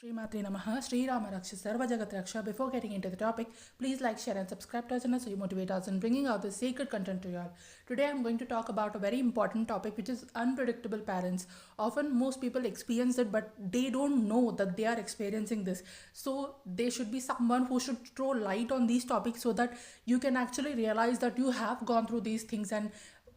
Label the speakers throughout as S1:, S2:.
S1: Srimatre Namaha, Sri Rama Raksha, Sarva Jagat Raksha. Before getting into the topic, please like, share, and subscribe to our channel so you motivate us in bringing out the sacred content to you all. Today, I'm going to talk about a very important topic, which is unpredictable parents. Often, most people experience it, but they don't know that they are experiencing this. So, there should be someone who should throw light on these topics so that you can actually realize that you have gone through these things. And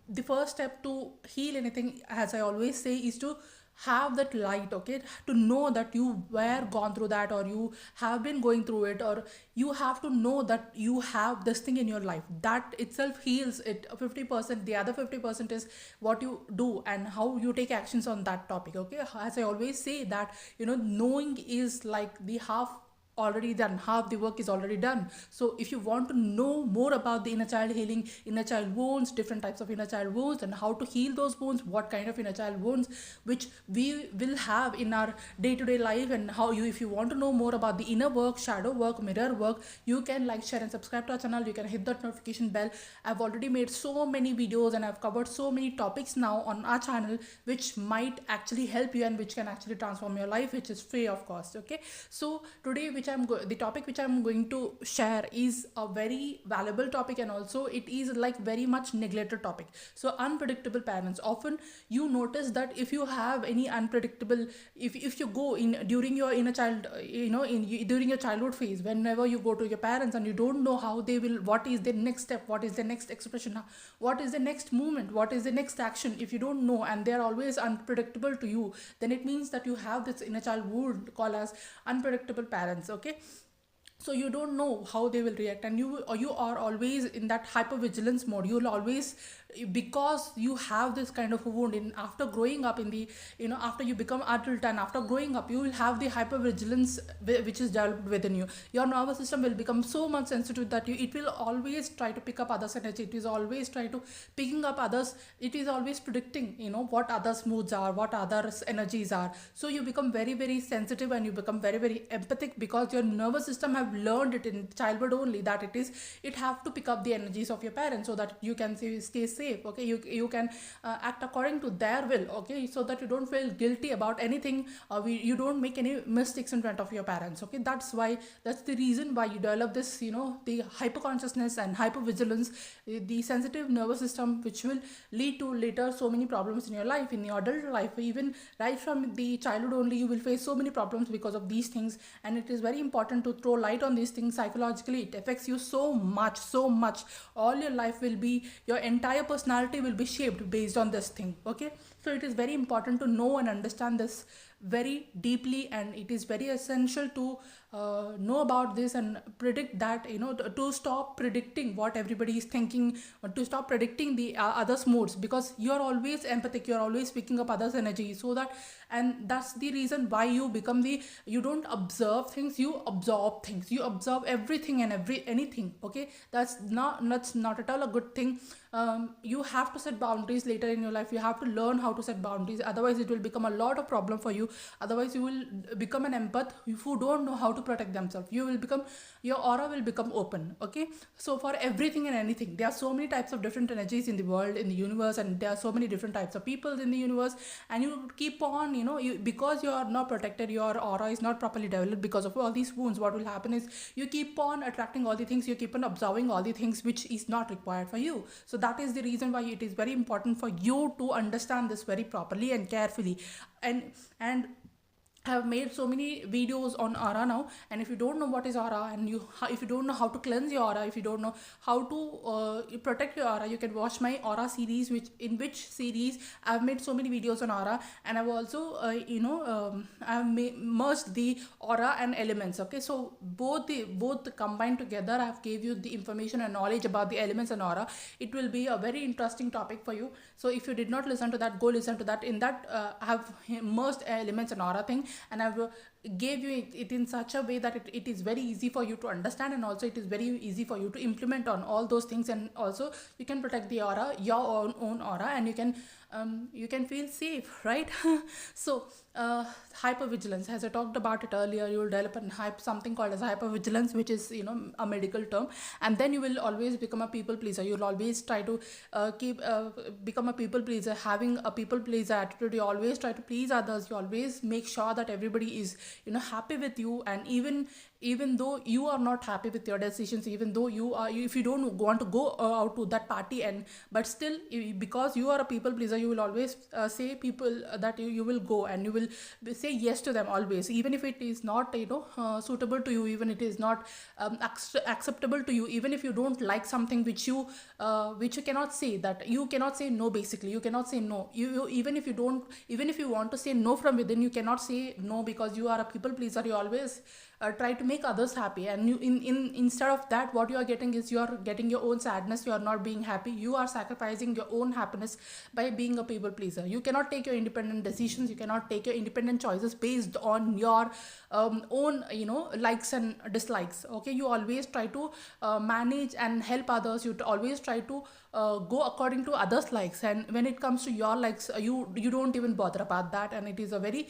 S1: the first step to heal anything, as I always say, is to have that light, okay, to know that you were gone through that, or you have been going through it, or you have to know that you have this thing in your life. That itself heals it 50%. The other 50% is what you do and how you take actions on that topic. Okay, as I always say that, knowing is like the half already done, half the work is already done. So if you want to know more about the inner child healing, inner child wounds, different types of inner child wounds, and how to heal those wounds, what kind of inner child wounds which we will have in our day-to-day life, and how you, if you want to know more about the inner work, shadow work, mirror work, you can like, share, and subscribe to our channel. You can hit that notification bell. I've already made so many videos and I've covered so many topics now on our channel which might actually help you and which can actually transform your life, which is free of cost. Okay, so today the topic which I'm going to share is a very valuable topic, and also it is like very much neglected topic. So unpredictable parents. Often you notice that if you have any unpredictable, if you go in during your inner child, during your childhood phase, whenever you go to your parents and you don't know how they will, what is the next step, what is the next expression, what is the next movement, what is the next action, if you don't know and they are always unpredictable to you, then it means that you have this inner child wound called as unpredictable parents. Okay, so you don't know how they will react, and you are always in that hypervigilance mode. You'll always, because you have this kind of a wound in, after growing up in the, after you become adult and after growing up, you will have the hypervigilance which is developed within you. Your nervous system will become so much sensitive that it will always try to pick up others energy. It is always try to picking up others. It is always predicting what others moods are, what others energies are. So you become very, very sensitive and you become very, very empathic, because your nervous system have learned it in childhood only that it have to pick up the energies of your parents so that you can stay safe. Okay, you can act according to their will. Okay, so that you don't feel guilty about anything, you don't make any mistakes in front of your parents. Okay, that's the reason why you develop this, the hyperconsciousness and hypervigilance, the sensitive nervous system, which will lead to later so many problems in your life, in your adult life. Even right from the childhood only, you will face so many problems because of these things, and it is very important to throw light on these things. Psychologically, it affects you so much. All your life will be, your entire personality will be shaped based on this thing. Okay, so it is very important to know and understand this very deeply, and it is very essential to know about this and predict that, to stop predicting what everybody is thinking, or to stop predicting the others moods, because you're always empathic, you're always picking up others energy. So that, and that's the reason why you become you don't observe things, you absorb things, you observe everything and anything. Okay, that's not at all a good thing. You have to set boundaries later in your life. You have to learn how to set boundaries, otherwise it will become a lot of problem for you. Otherwise you will become an empath who don't know how to protect themselves. Your aura will become open. Okay, so for everything and anything, there are so many types of different energies in the world, in the universe, and there are so many different types of people in the universe, and you keep on, because you are not protected, your aura is not properly developed because of all these wounds. What will happen is you keep on attracting all the things, you keep on observing all the things which is not required for you. So that is the reason why it is very important for you to understand this very properly and carefully. And have made so many videos on aura now, and if you don't know what is aura, and if you don't know how to cleanse your aura, if you don't know how to protect your aura, you can watch my aura series, which series I've made so many videos on aura, and I've also I've merged the aura and elements. Okay, so both combined together, I've gave you the information and knowledge about the elements and aura. It will be a very interesting topic for you. So if you did not listen to that, go listen to that. In that I have merged elements and aura thing, and I've gave you it in such a way that it is very easy for you to understand, and also it is very easy for you to implement on all those things, and also you can protect the aura, your own aura, and you can feel safe, right? So hypervigilance, as I talked about it earlier, you will develop something called as hypervigilance, which is a medical term, and then you will always become a people pleaser. You'll always try to become a people pleaser, having a people pleaser attitude. You always try to please others. You always make sure that everybody is happy with you, and even though you are not happy with your decisions, even though if you don't want to go out to that party, and but still, because you are a people pleaser, you will always say people that you will go, and you will say yes to them always, even if it is not suitable to you, even it is not acceptable to you, even if you don't like something which you cannot say, that you cannot say no. Basically, you cannot say no. Even if you don't, even if you want to say no from within, you cannot say no, because you are a people pleaser. You always try to make others happy, and instead of that, what you are getting is, you are getting your own sadness. You are not being happy. You are sacrificing your own happiness by being a people pleaser. You cannot take your independent decisions. You cannot take your independent choices based on your own likes and dislikes. Okay, you always try to manage and help others. You always try to go according to others likes, and when it comes to your likes, you don't even bother about that. And it is a very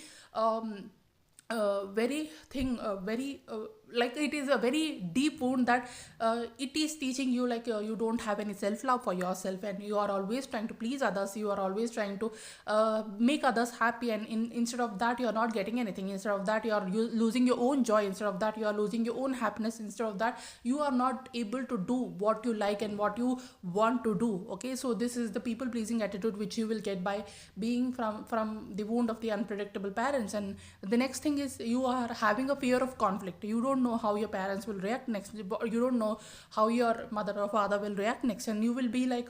S1: very thing very like, it is a very deep wound, that it is teaching you, like, you don't have any self love for yourself, and you are always trying to please others. You are always trying to make others happy, and instead of that, you are not getting anything. Instead of that, you are losing your own joy. Instead of that, you are losing your own happiness. Instead of that, you are not able to do what you like and what you want to do. Okay, so this is the people pleasing attitude which you will get by being from the wound of the unpredictable parents. And the next thing is, you are having a fear of conflict. You don't know how your parents will react next. You don't know how your mother or father will react next, and you will be like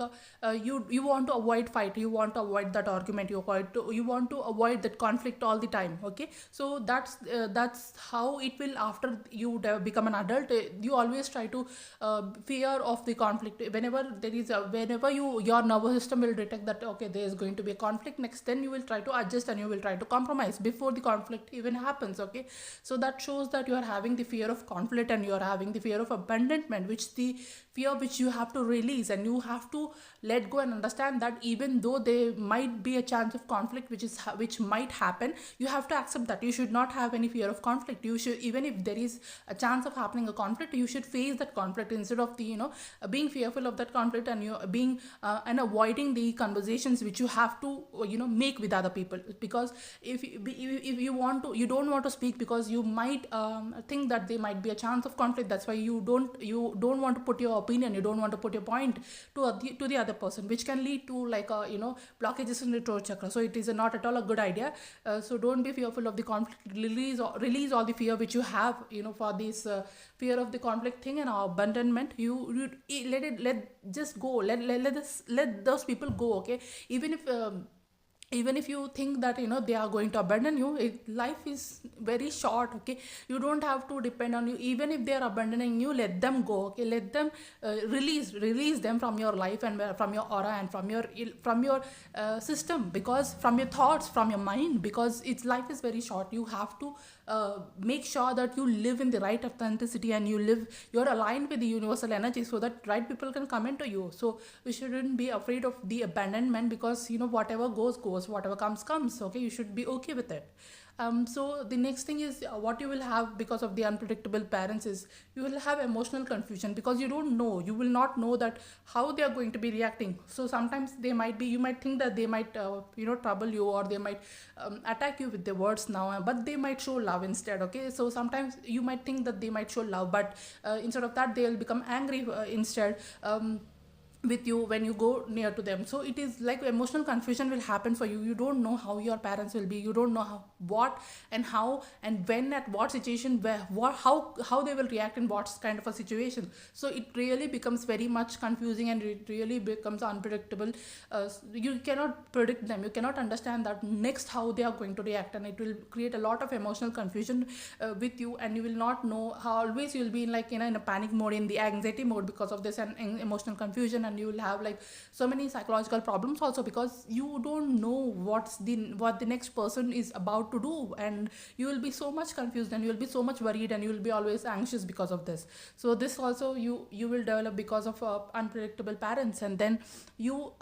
S1: you want to avoid fight. You want to avoid that argument. You want to avoid that conflict all the time. Okay, so that's how it will, after you become an adult. You always try to fear of the conflict. Whenever your nervous system will detect that, okay, there is going to be a conflict next, then you will try to adjust, and you will try to compromise before the conflict even happens. Okay, so that shows that you are having the fear of conflict, and you are having the fear of abandonment, which the fear which you have to release, and you have to let go and understand that even though there might be a chance of conflict which might happen, you have to accept that. You should not have any fear of conflict. You should, even if there is a chance of happening a conflict, you should face that conflict, instead of the being fearful of that conflict, and you being and avoiding the conversations which you have to make with other people. Because if you don't want to speak, because you might think that there might be a chance of conflict. That's why you don't want to put your opinion, you don't want to put your point to the other person, which can lead to like blockages in the throat chakra. So it is not at all a good idea. So don't be fearful of the conflict. Release all the fear which you have for this fear of the conflict thing and abandonment. You just go, let those people go. Okay, even if you think that they are going to abandon you, life is very short. Okay, you don't have to depend on you. Even if they are abandoning you, let them go. Okay, let them release them from your life, and from your aura, and from your system, because from your thoughts, from your mind, because life is very short. You have to make sure that you live in the right authenticity, and you're aligned with the universal energy, so that right people can come into you. So you shouldn't be afraid of the abandonment, because whatever goes, whatever comes. Okay, you should be okay with it. So the next thing is, what you will have because of the unpredictable parents is, you will have emotional confusion, because you will not know that how they are going to be reacting. So sometimes you might think that they might trouble you, or they might attack you with their words now, but they might show love instead. Okay, so sometimes you might think that they might show love, but instead of that, they will become angry instead. With you when you go near to them. So it is like emotional confusion will happen for you. You don't know how your parents will be. You don't know what and how and when, at what situation, how they will react in what kind of a situation. So it really becomes very much confusing, and it really becomes unpredictable. You cannot predict them. You cannot understand that next how they are going to react, and it will create a lot of emotional confusion with you, and you will not know how. Always you will be in a panic mode, in the anxiety mode, because of this and emotional confusion. And you will have like so many psychological problems also, because you don't know what the next person is about to do, and you will be so much confused, and you will be so much worried, and you will be always anxious because of this. So this also you will develop because of unpredictable parents. And then you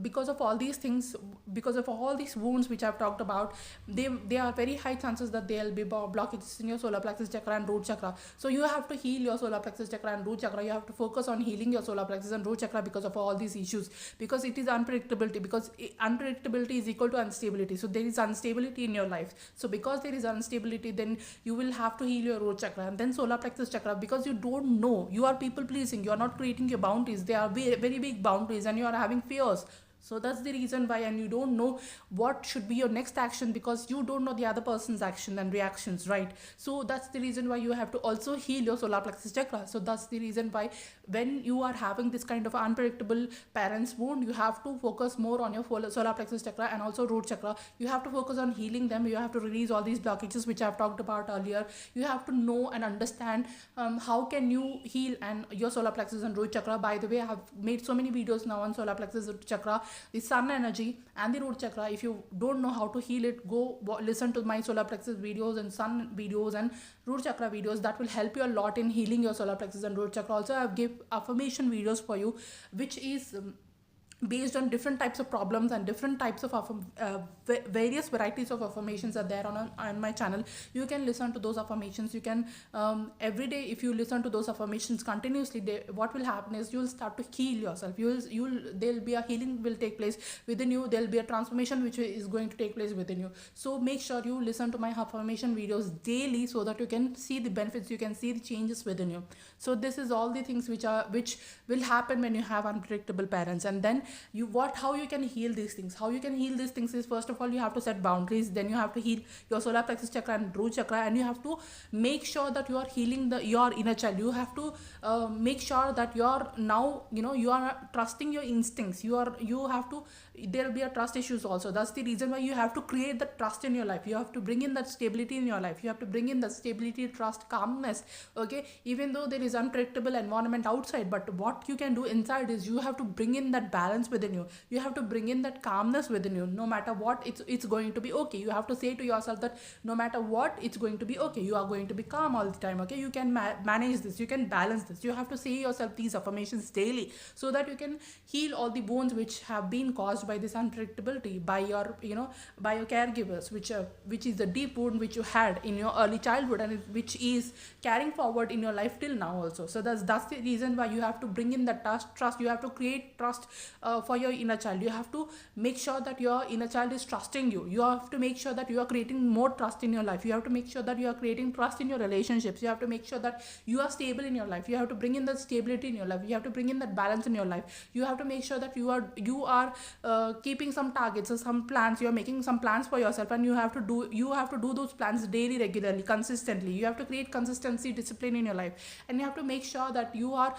S1: because of all these things, because of all these wounds which I've talked about, they are very high chances that there will be blockages in your solar plexus chakra and root chakra. So you have to heal your solar plexus chakra and root chakra. You have to focus on healing your solar plexus and root chakra, because of all these issues, because it is unpredictability, because unpredictability is equal to instability. So there is instability in your life. So because there is instability, then you will have to heal your root chakra. And then solar plexus chakra, because you don't know, you are people pleasing, you are not creating your boundaries, they are very, very big boundaries, and you are having fears. So that's the reason why, and you don't know what should be your next action, because you don't know the other person's action and reactions, right? So that's the reason why you have to also heal your solar plexus chakra. So that's the reason why, when you are having this kind of unpredictable parents wound, you have to focus more on your solar plexus chakra and also root chakra. You have to focus on healing them. You have to release all these blockages which I've talked about earlier. You have to know and understand how can you heal and your solar plexus and root chakra. By the way, I have made so many videos now on solar plexus chakra, the sun energy and the root chakra. If you don't know how to heal it, go listen to my solar plexus videos and sun videos and root chakra videos. That will help you a lot in healing your solar plexus and root chakra. Also, I give affirmation videos for you, which is based on different types of problems and different types of various varieties of affirmations are there on my channel. You can listen to those affirmations. You can every day, if you listen to those affirmations continuously, what will happen is you will start to heal yourself. There'll be a healing will take place within you. There'll be a transformation which is going to take place within you. So make sure you listen to my affirmation videos daily, so that you can see the benefits, you can see the changes within you. So this is all the things which will happen when you have unpredictable parents. And then how you can heal these things. How you can heal these things is, first of all, you have to set boundaries. Then you have to heal your solar plexus chakra and root chakra, and you have to make sure that you are healing your inner child. You have to make sure that you are now, you are trusting your instincts. You have to, there will be a trust issues also. That's the reason why you have to create the trust in your life. You have to bring in that stability in your life. You have to bring in the stability, trust, calmness. Okay, even though there is unpredictable environment outside, but what you can do inside is you have to bring in that balance within you. You have to bring in that calmness within you. No matter what, it's going to be okay. You have to say to yourself that no matter what, it's going to be okay. You are going to be calm all the time. Okay, you can manage this, you can balance this. You have to say yourself these affirmations daily, so that you can heal all the wounds which have been caused by this unpredictability, by your caregivers, which is the deep wound which you had in your early childhood, and which is carrying forward in your life till now also. So that's the reason why you have to bring in the trust. You have to create trust for your inner child. You have to make sure that your inner child is trusting you. You have to make sure that you are creating more trust in your life. You have to make sure that you are creating trust in your relationships. You have to make sure that you are stable in your life. You have to bring in that stability in your life. You have to bring in that balance in your life. You have to make sure that you are keeping some targets or some plans. You are making some plans for yourself, and you have to do those plans daily, regularly, consistently. You have to create consistency, discipline in your life, and you have to make sure that you are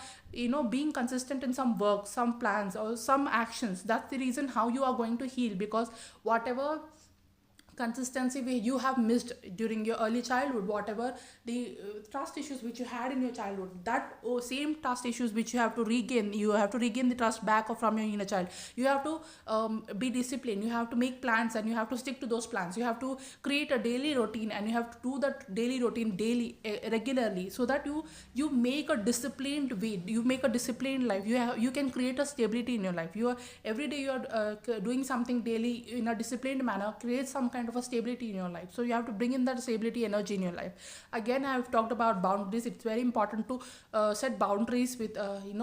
S1: being consistent in some work, some plans, or some actions. That's the reason how you are going to heal, because whatever consistency you have missed during your early childhood, whatever the trust issues which you had in your childhood, that same trust issues which you have to regain, the trust back from your inner child. You have to be disciplined. You have to make plans, and you have to stick to those plans. You have to create a daily routine, and you have to do that daily routine regularly, so that you make a disciplined way, you make a disciplined life. You can create a stability in your life. Every day you are doing something daily in a disciplined manner, create some kind of a stability in your life. So you have to bring in that stability energy in your life. Again, I have talked about boundaries. It's very important to set boundaries with in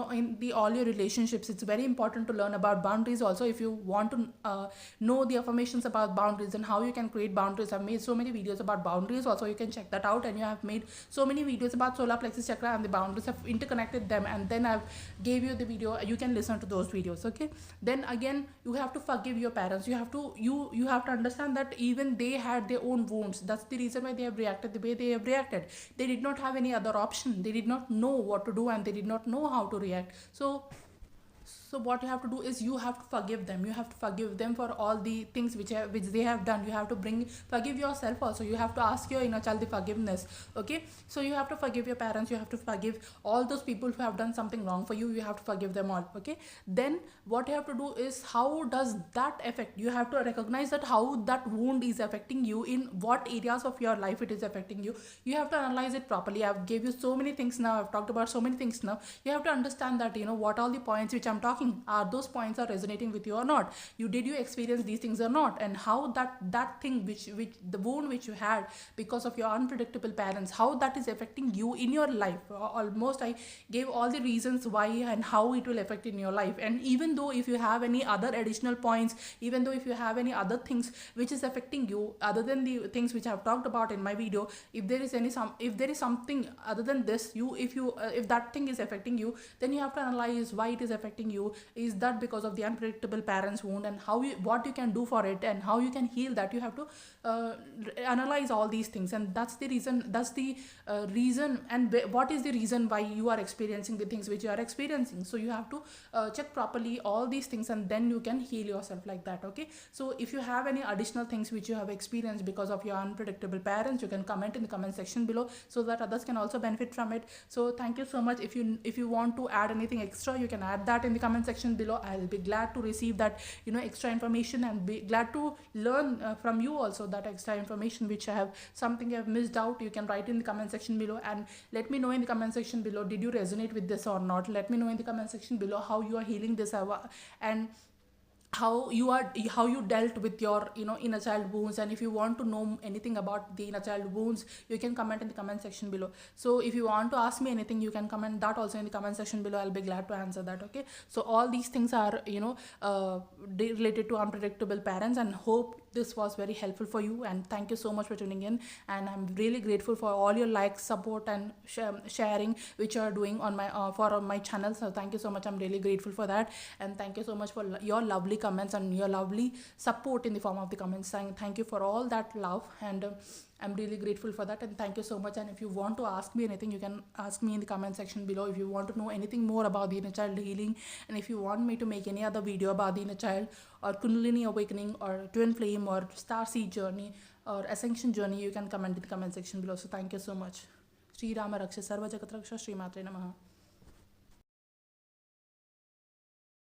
S1: all your relationships. It's very important to learn about boundaries also. If you want to know the affirmations about boundaries and how you can create boundaries, I've made so many videos about boundaries also. You can check that out. And you have made so many videos about solar plexus chakra and the boundaries. I've interconnected them, and then I've gave you the video. You can listen to those videos. Okay, then again, you have to forgive your parents. You have to understand that even they had their own wounds. That's the reason why they have reacted the way they have reacted. They did not have any other option. They did not know what to do, and they did not know how to react. So what you have to do is you have to forgive them. You have to forgive them for all the things which they have done. You have to forgive yourself also. You have to ask your inner child the forgiveness. Okay, so you have to forgive your parents. You have to forgive all those people who have done something wrong for you. You have to forgive them all. Okay, then what you have to do is, how does that affect you? Have to recognize that how that wound is affecting you, in what areas of your life it is affecting you. You have to analyze it properly. I've gave you so many things now. I've talked about so many things now. You have to understand that what all the points which I'm talking asking, are those points are resonating with you or not? Did you experience these things or not? And how that thing which the wound which you had because of your unpredictable parents, how that is affecting you in your life. Almost I gave all the reasons why and how it will affect in your life. And even though if you have any other additional points, even though if you have any other things which is affecting you other than the things which I have talked about in my video, if there is if there is something other than this, if that thing is affecting you, then you have to analyze why it is affecting you. Is that because of the unpredictable parents wound, and what you can do for it and how you can heal that? You have to analyze all these things, and that's the reason and what is the reason why you are experiencing the things which you are experiencing. So you have to check properly all these things, and then you can heal yourself like that. Okay, so if you have any additional things which you have experienced because of your unpredictable parents, you can comment in the comment section below so that others can also benefit from it. So thank you so much. If you want to add anything extra, you can add that in the comment section below. I'll be glad to receive that extra information, and be glad to learn from you also that extra information which I have, something I have missed out. You can write in the comment section below and let me know in the comment section below, did you resonate with this or not? Let me know in the comment section below how you are healing this, and how you dealt with your inner child wounds. And if you want to know anything about the inner child wounds, you can comment in the comment section below. So if you want to ask me anything, you can comment that also in the comment section below. I'll be glad to answer that. Okay, so all these things are related to unpredictable parents, and hope this was very helpful for you. And thank you so much for tuning in, and I'm really grateful for all your likes, support, and sharing which you are doing on my for my channel. So thank you so much. I'm really grateful for that, and thank you so much for your lovely comments and your lovely support in the form of the comments. Thank you for all that love, and I'm really grateful for that, and thank you so much. And if you want to ask me anything, you can ask me in the comment section below. If you want to know anything more about the inner child healing, and if you want me to make any other video about the inner child or Kundalini awakening or twin flame or star seed journey or ascension journey, you can comment in the comment section below. So thank you so much. Sri Rama Raksha Sarva Jagat Raksha. Shri Matre Namaha.